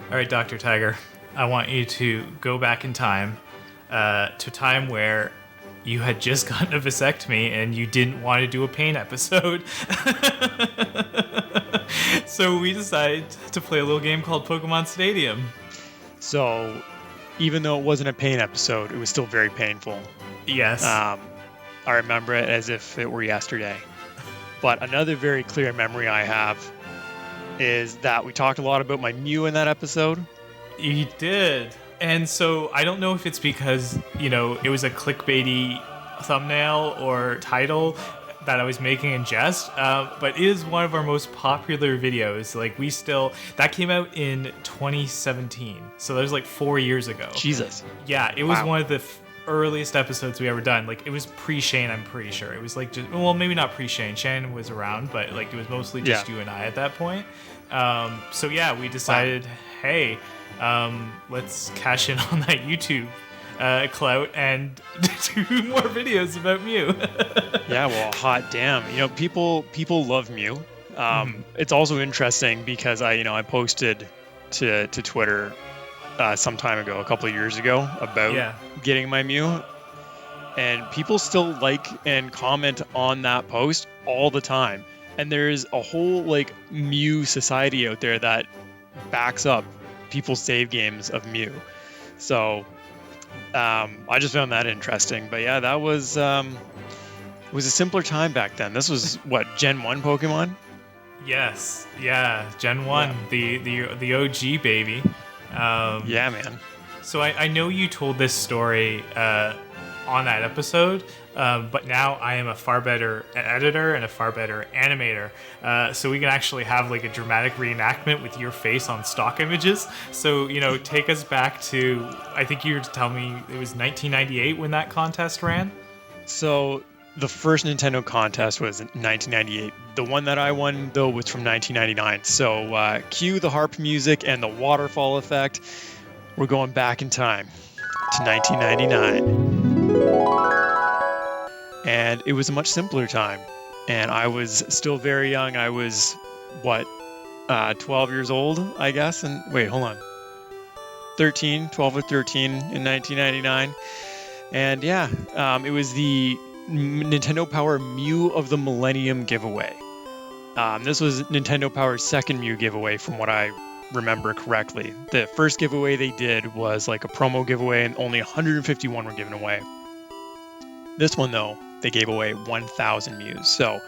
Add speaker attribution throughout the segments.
Speaker 1: All right, Dr. Tiger, I want you to go back in time to a time where you had just gotten a vasectomy and you didn't want to do a pain episode. So we decided to play a little game called Pokemon Stadium.
Speaker 2: So even though it wasn't a pain episode, it was still very painful.
Speaker 1: Yes.
Speaker 2: I remember it as if it were yesterday. But another very clear memory I have is that we talked a lot about my Mew in that episode.
Speaker 1: You did. And so I don't know if it's because, it was a clickbaity thumbnail or title that I was making in jest, but it is one of our most popular videos. That came out in 2017. So that was 4 years ago.
Speaker 2: Jesus.
Speaker 1: Yeah, it was one of the earliest episodes we ever done. It was pre-Shane, I'm pretty sure. It was maybe not pre-Shane. Shane was around, but it was mostly just you and I at that point. So yeah, we decided, hey, let's cash in on that YouTube clout and do more videos about Mew.
Speaker 2: Yeah, well, hot damn. People love Mew. It's also interesting because I posted to Twitter some time ago, a couple of years ago, about getting my Mew, and people still like and comment on that post all the time. And there's a whole Mew society out there that backs up people's save games of Mew. So I just found that interesting. But yeah, that was it was a simpler time back then. This was what, Gen 1 Pokemon?
Speaker 1: Yes, yeah, Gen 1, the OG baby.
Speaker 2: Yeah, man.
Speaker 1: So I know you told this story on that episode, but now I am a far better editor and a far better animator. So we can actually have a dramatic reenactment with your face on stock images. So, take us back to, I think you were telling me it was 1998 when that contest ran?
Speaker 2: So the first Nintendo contest was in 1998. The one that I won, though, was from 1999. So cue the harp music and the waterfall effect. We're going back in time to 1999. And it was a much simpler time. And I was still very young. I was, 12 years old, I guess? And wait, hold on. 12 or 13 in 1999. And yeah, it was the Nintendo Power Mew of the Millennium giveaway. This was Nintendo Power's second Mew giveaway from what I remember correctly. The first giveaway they did was a promo giveaway and only 151 were given away. This one, though, they gave away 1,000 Mews. So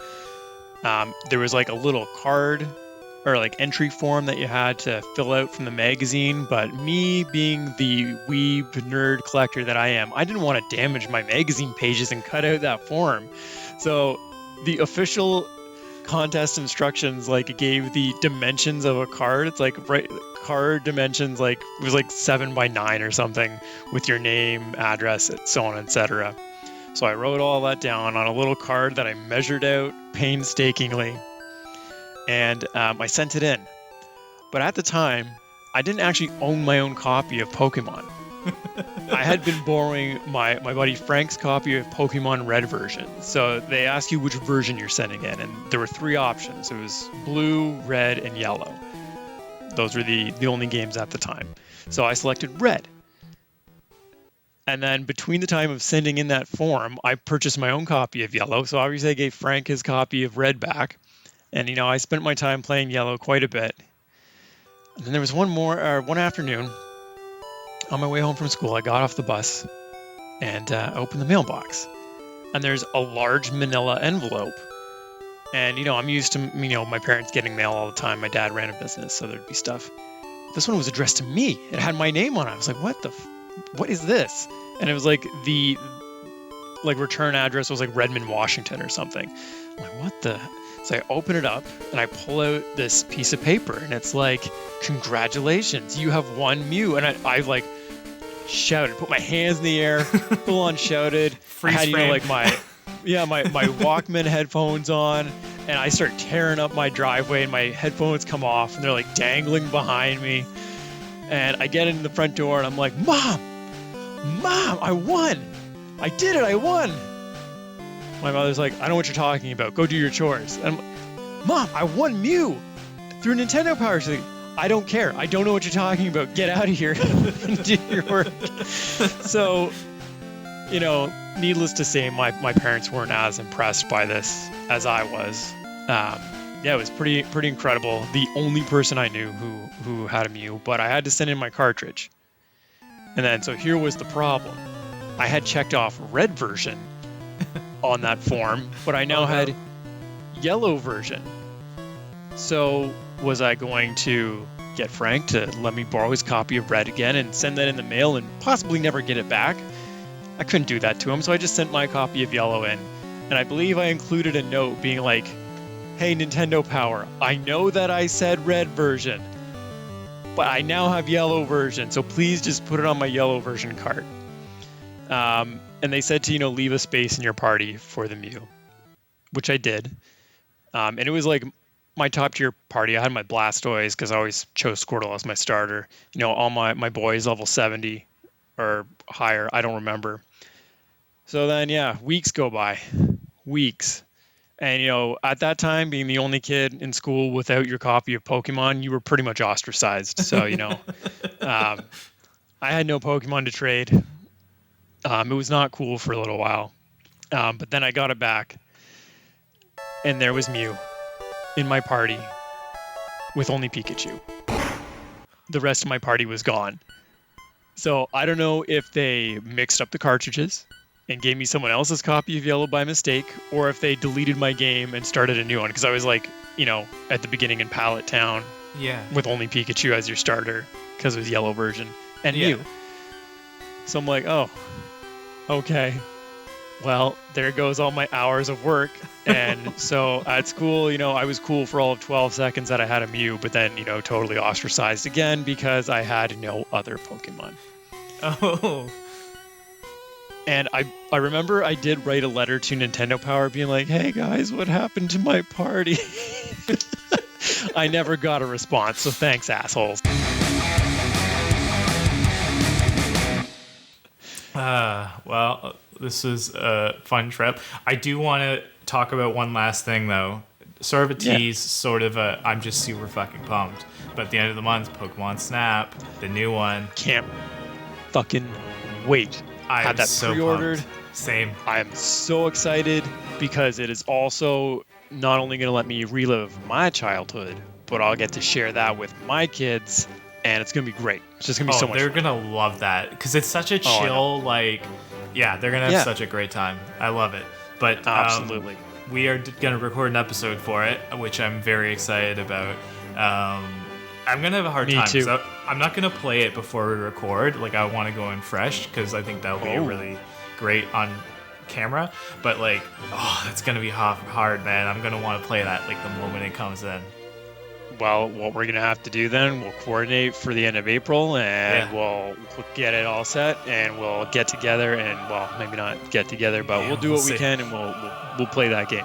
Speaker 2: there was a little card or entry form that you had to fill out from the magazine. But me being the weeb nerd collector that I am, I didn't want to damage my magazine pages and cut out that form. So the official contest instructions gave the dimensions of a card. It's card dimensions it was 7x9 or something with your name, address, so on, etc. So I wrote all that down on a little card that I measured out painstakingly, and I sent it in. But at the time, I didn't actually own my own copy of Pokemon. I had been borrowing my buddy Frank's copy of Pokemon Red version. So they ask you which version you're sending in, and there were 3 options. It was blue, red, and yellow. Those were the only games at the time. So I selected red. And then between the time of sending in that form, I purchased my own copy of yellow. So obviously I gave Frank his copy of red back. And, I spent my time playing yellow quite a bit. And then there was one afternoon, on my way home from school, I got off the bus and opened the mailbox. And there's a large manila envelope. And, I'm used to, my parents getting mail all the time. My dad ran a business, so there'd be stuff. This one was addressed to me. It had my name on it. I was like, what is this? And it was the return address was Redmond, Washington or something. I'm like, what the? So I open it up and I pull out this piece of paper and it's congratulations, you have won Mew. And I shouted, put my hands in the air, full on shouted.
Speaker 1: Freeze
Speaker 2: I had,
Speaker 1: frame.
Speaker 2: my Walkman headphones on, and I start tearing up my driveway and my headphones come off and they're dangling behind me. And I get in the front door and I'm like, Mom, I won. I did it. I won. My mother's like, I don't know what you're talking about. Go do your chores. And I'm like, Mom, I won Mew through Nintendo Power. She's like, I don't care. I don't know what you're talking about. Get out of here and do your work. So, needless to say, my parents weren't as impressed by this as I was. Yeah, it was pretty incredible. The only person I knew who had a Mew, but I had to send in my cartridge. And then, so here was the problem. I had checked off red version on that form, but I now had yellow version. So was I going to get Frank to let me borrow his copy of red again and send that in the mail and possibly never get it back? I couldn't do that to him, so I just sent my copy of yellow in. And I believe I included a note being like, hey, Nintendo Power, I know that I said red version, but I now have yellow version, so please just put it on my yellow version cart. And they said to, leave a space in your party for the Mew, which I did. And it was like my top tier party. I had my Blastoise because I always chose Squirtle as my starter. All my boys level 70 or higher. I don't remember. So then, yeah, weeks go by. Weeks. And, at that time, being the only kid in school without your copy of Pokemon, you were pretty much ostracized. So, I had no Pokemon to trade. It was not cool for a little while. But then I got it back. And there was Mew in my party with only Pikachu. The rest of my party was gone. So I don't know if they mixed up the cartridges and gave me someone else's copy of Yellow by mistake, or if they deleted my game and started a new one. Because I was like, at the beginning in Pallet Town with only Pikachu as your starter because it was Yellow version and Mew. So I'm like, oh, okay. Well, there goes all my hours of work. And so at school, I was cool for all of 12 seconds that I had a Mew, but then, totally ostracized again because I had no other Pokemon.
Speaker 1: Oh.
Speaker 2: And I remember I did write a letter to Nintendo Power being like, hey guys, what happened to my party? I never got a response, so thanks, assholes.
Speaker 1: Well, this was a fun trip. I do want to talk about one last thing, though. Sort of a tease, sort of a I'm just super fucking pumped. But at the end of the month, Pokemon Snap, the new one.
Speaker 2: Can't fucking wait.
Speaker 1: I
Speaker 2: had that
Speaker 1: so
Speaker 2: pre-ordered.
Speaker 1: Pumped. Same.
Speaker 2: I am so excited because it is also not only going to let me relive my childhood, but I'll get to share that with my kids, and it's going to be great. It's just going to be so much
Speaker 1: fun.
Speaker 2: fun.
Speaker 1: They're going to love that because it's such a chill, they're going to have such a great time. I love it. But
Speaker 2: absolutely.
Speaker 1: We are going to record an episode for it, which I'm very excited about. I'm going to have a hard time.
Speaker 2: Too.
Speaker 1: I'm not going to play it before we record. I want to go in fresh because I think that'll be really great on camera. But, it's going to be hard, man. I'm going to want to play that, the moment it comes in.
Speaker 2: Well, what we're going to have to do then, we'll coordinate for the end of April, and we'll get it all set, and we'll get together, and, well, maybe not get together, but we'll do what we can, and we'll play that game.